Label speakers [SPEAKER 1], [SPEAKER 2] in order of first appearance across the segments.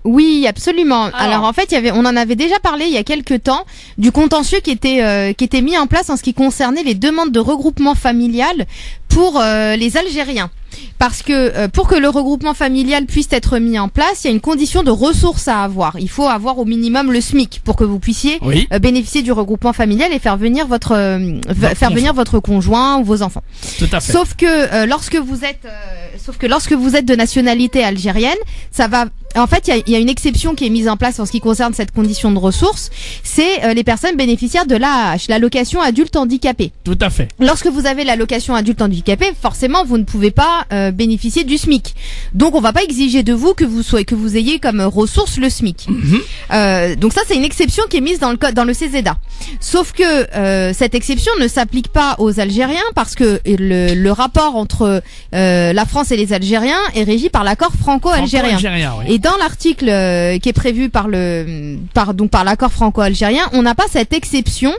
[SPEAKER 1] Oui, absolument. Alors en fait, on en avait déjà parlé il y a quelques temps du contentieux qui était mis en place en ce qui concernait les demandes de regroupement familial pour les Algériens. Parce que pour que le regroupement familial puisse être mis en place, il y a une condition de ressources à avoir. Il faut avoir au minimum le SMIC pour que vous puissiez bénéficier du regroupement familial et faire venir votre conjoint ou vos enfants.
[SPEAKER 2] Tout à fait.
[SPEAKER 1] Sauf que lorsque vous êtes de nationalité algérienne, ça va. En fait, il y a une exception qui est mise en place en ce qui concerne cette condition de ressources. C'est les personnes bénéficiaires de l'AAH, l'allocation adulte handicapé.
[SPEAKER 2] Tout à fait.
[SPEAKER 1] Lorsque vous avez l'allocation adulte handicapé, forcément, vous ne pouvez pas bénéficier du SMIC. Donc, on va pas exiger de vous que vous ayez comme ressource le SMIC. Donc ça, c'est une exception qui est mise dans le CESEDA. Sauf que cette exception ne s'applique pas aux Algériens parce que le rapport entre la France et les Algériens est régi par l'accord franco-algérien. Et dans l'article qui est prévu par l'accord franco-algérien, on n'a pas cette exception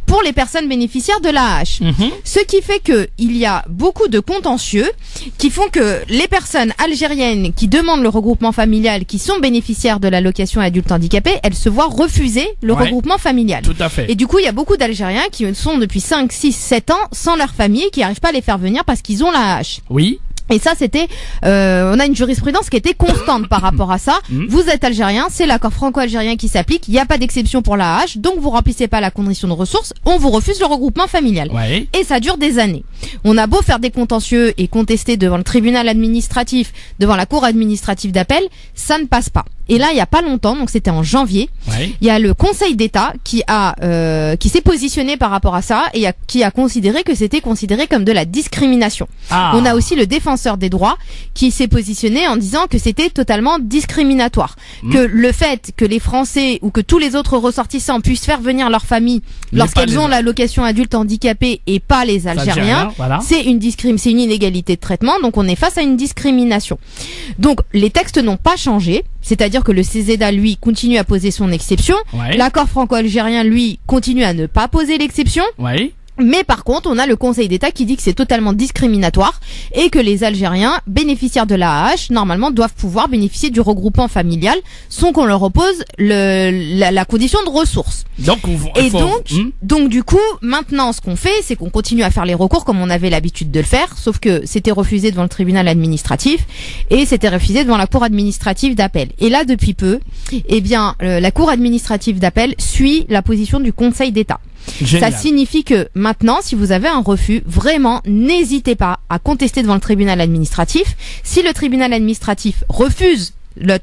[SPEAKER 1] pour les personnes bénéficiaires de l'AAH. Ce qui fait que il y a beaucoup de contentieux qui font que les personnes algériennes qui demandent le regroupement familial, qui sont bénéficiaires de l'allocation adulte handicapé, elles se voient refuser le regroupement familial.
[SPEAKER 2] Tout à fait.
[SPEAKER 1] Et du coup, il y a beaucoup d'Algériens qui sont depuis 5, 6, 7 ans sans leur famille et qui n'arrivent pas à les faire venir parce qu'ils ont l'AAH.
[SPEAKER 2] Oui.
[SPEAKER 1] Et ça, on a une jurisprudence qui était constante par rapport à ça. Vous êtes algérien, c'est l'accord franco-algérien qui s'applique. Il n'y a pas d'exception pour l'AAH, donc vous remplissez pas la condition de ressources. On vous refuse le regroupement familial. Et ça dure des années. On a beau faire des contentieux et contester devant le tribunal administratif, devant la cour administrative d'appel, ça ne passe pas. Et là, il y a pas longtemps, donc c'était en janvier, il y a le Conseil d'État qui s'est positionné par rapport à ça et qui a considéré que c'était considéré comme de la discrimination. On a aussi le défenseur des droits qui s'est positionné en disant que c'était totalement discriminatoire, que le fait que les Français ou que tous les autres ressortissants puissent faire venir leur famille lorsqu'elles ont l'allocation adulte handicapé et pas les Algériens, c'est une inégalité de traitement, donc on est face à une discrimination. Donc les textes n'ont pas changé. C'est-à-dire que le CESEDA, lui, continue à poser son exception. L'accord franco-algérien, lui, continue à ne pas poser l'exception. Mais par contre, on a le Conseil d'État qui dit que c'est totalement discriminatoire et que les Algériens bénéficiaires de l'AAH, normalement, doivent pouvoir bénéficier du regroupement familial sans qu'on leur oppose la condition de ressources. Donc du coup, maintenant, ce qu'on fait, c'est qu'on continue à faire les recours comme on avait l'habitude de le faire, sauf que c'était refusé devant le tribunal administratif et c'était refusé devant la cour administrative d'appel. Et là, depuis peu, la cour administrative d'appel suit la position du Conseil d'État. Ça signifie que maintenant, si vous avez un refus, vraiment, n'hésitez pas à contester devant le tribunal administratif. Si le tribunal administratif refuse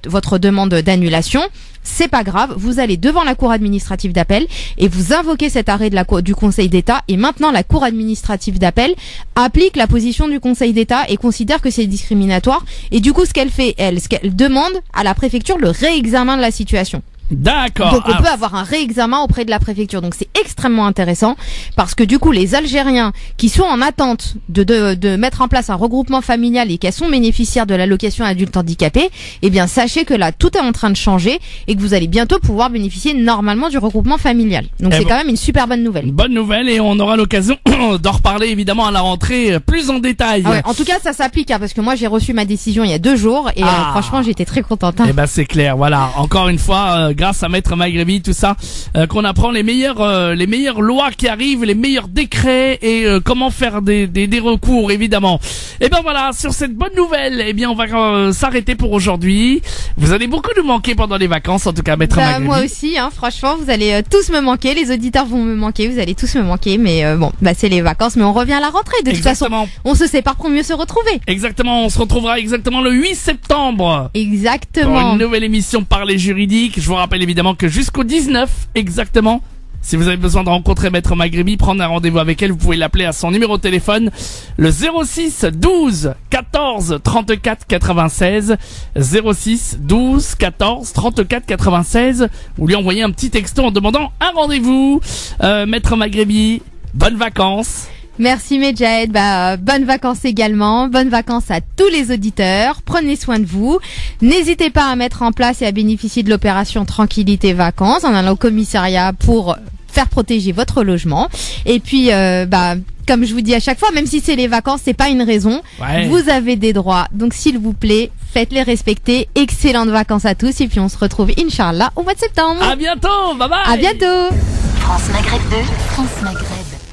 [SPEAKER 1] votre demande d'annulation, c'est pas grave, vous allez devant la cour administrative d'appel et vous invoquez cet arrêt du Conseil d'État et maintenant la cour administrative d'appel applique la position du Conseil d'État et considère que c'est discriminatoire et du coup ce qu'elle fait, ce qu'elle demande à la préfecture le réexamen de la situation.
[SPEAKER 2] D'accord.
[SPEAKER 1] Donc on peut avoir un réexamen auprès de la préfecture. Donc c'est extrêmement intéressant parce que du coup les Algériens qui sont en attente de mettre en place un regroupement familial et qui sont bénéficiaires de l'allocation adulte handicapé, eh bien sachez que là tout est en train de changer et que vous allez bientôt pouvoir bénéficier normalement du regroupement familial. Donc c'est quand même une super bonne nouvelle.
[SPEAKER 2] Bonne nouvelle et on aura l'occasion d'en reparler évidemment à la rentrée plus en détail.
[SPEAKER 1] En tout cas ça s'applique parce que moi j'ai reçu ma décision il y a 2 jours et franchement j'étais très contente.
[SPEAKER 2] Eh ben c'est clair, voilà. Encore une fois. Grâce à Maître Maghrebi, tout ça, qu'on apprend les meilleures lois qui arrivent, les meilleurs décrets et comment faire des recours évidemment. Et ben voilà, sur cette bonne nouvelle, eh bien on va s'arrêter pour aujourd'hui. Vous allez beaucoup nous manquer pendant les vacances, en tout cas Maître Maghrebi.
[SPEAKER 1] Moi aussi, franchement, vous allez tous me manquer, les auditeurs vont me manquer, vous allez tous me manquer, mais c'est les vacances, mais on revient à la rentrée. De toute façon, on se sépare pour mieux se retrouver.
[SPEAKER 2] Exactement, on se retrouvera exactement le 8 septembre.
[SPEAKER 1] Exactement.
[SPEAKER 2] Pour une nouvelle émission Parler juridique. Je vous rappelle évidemment que jusqu'au 19 exactement, si vous avez besoin de rencontrer Maître Maghrebi, prendre un rendez-vous avec elle, vous pouvez l'appeler à son numéro de téléphone, le 06 12 14 34 96, 06 12 14 34 96, ou lui envoyer un petit texto en demandant un rendez-vous. Maître Maghrebi, bonnes vacances.
[SPEAKER 1] Merci Medjed, bonnes vacances également, bonnes vacances à tous les auditeurs, prenez soin de vous, n'hésitez pas à mettre en place et à bénéficier de l'opération Tranquillité Vacances en allant au commissariat pour faire protéger votre logement et puis comme je vous dis à chaque fois, même si c'est les vacances, c'est pas une raison.
[SPEAKER 2] Ouais.
[SPEAKER 1] Vous avez des droits. Donc s'il vous plaît, faites-les respecter. Excellentes vacances à tous et puis on se retrouve Inch'Allah au mois de septembre.
[SPEAKER 2] À bientôt, bye bye.
[SPEAKER 1] À bientôt.
[SPEAKER 3] France Maghreb 2, France Maghreb.